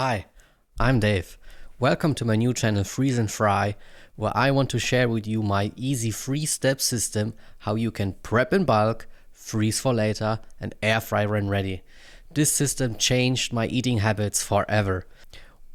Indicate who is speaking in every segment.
Speaker 1: Hi, I'm Dave. Welcome to my new channel Freeze and Fry, where I want to share with you my easy 3-step system how you can prep in bulk, freeze for later, and air fry when ready. This system changed my eating habits forever.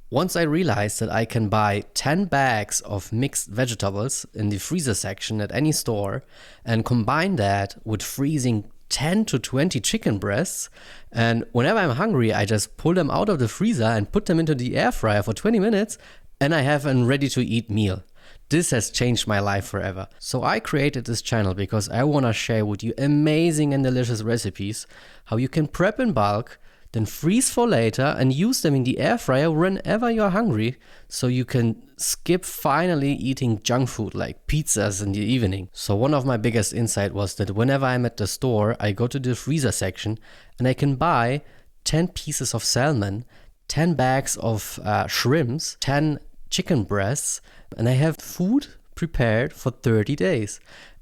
Speaker 1: Once I realized that I can buy 10 bags of mixed vegetables in the freezer section at any store and combine that with freezing 10 to 20 chicken breasts, and whenever I'm hungry I just pull them out of the freezer and put them into the air fryer for 20 minutes and I have a ready to eat meal. This has changed my life forever. So I created this channel because I want to share with you amazing and delicious recipes, how you can prep in bulk, then freeze for later and use them in the air fryer whenever you're hungry, so you can skip finally eating junk food like pizzas in the evening. So one of my biggest insight was that whenever I'm at the store, I go to the freezer section and I can buy 10 pieces of salmon, 10 bags of shrimps, 10 chicken breasts, and I have food prepared for 30 days.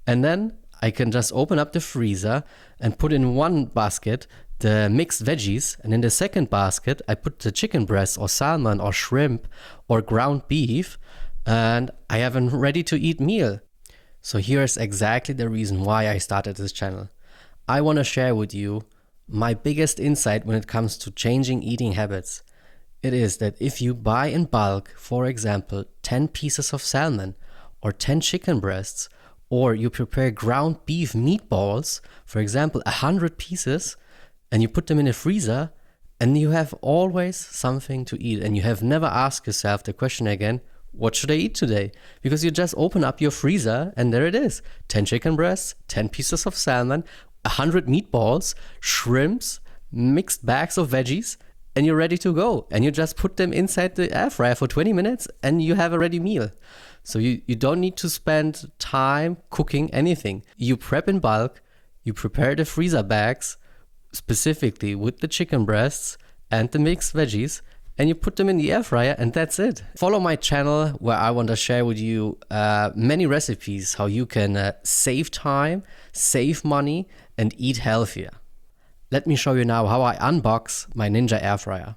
Speaker 1: And then I can just open up the freezer and put in one basket the mixed veggies, and in the second basket I put the chicken breast or salmon or shrimp or ground beef, and I have a ready to eat meal. So here's exactly the reason why I started this channel. I want to share with you my biggest insight when it comes to changing eating habits. It is that if you buy in bulk, for example 10 pieces of salmon or 10 chicken breasts, or you prepare ground beef meatballs, for example 100 pieces, and you put them in a freezer, and you have always something to eat, and you have never asked yourself the question again, what should I eat today? Because you just open up your freezer and there it is. 10 chicken breasts, 10 pieces of salmon, 100 meatballs, shrimps, mixed bags of veggies, and you're ready to go. And you just put them inside the air fryer for 20 minutes and you have a ready meal. So you don't need to spend time cooking anything. You prep in bulk, you prepare the freezer bags, specifically with the chicken breasts and the mixed veggies, and you put them in the air fryer and that's it. Follow my channel where I want to share with you many recipes how you can save time, save money, and eat healthier. Let me show you now how I unbox my Ninja air fryer.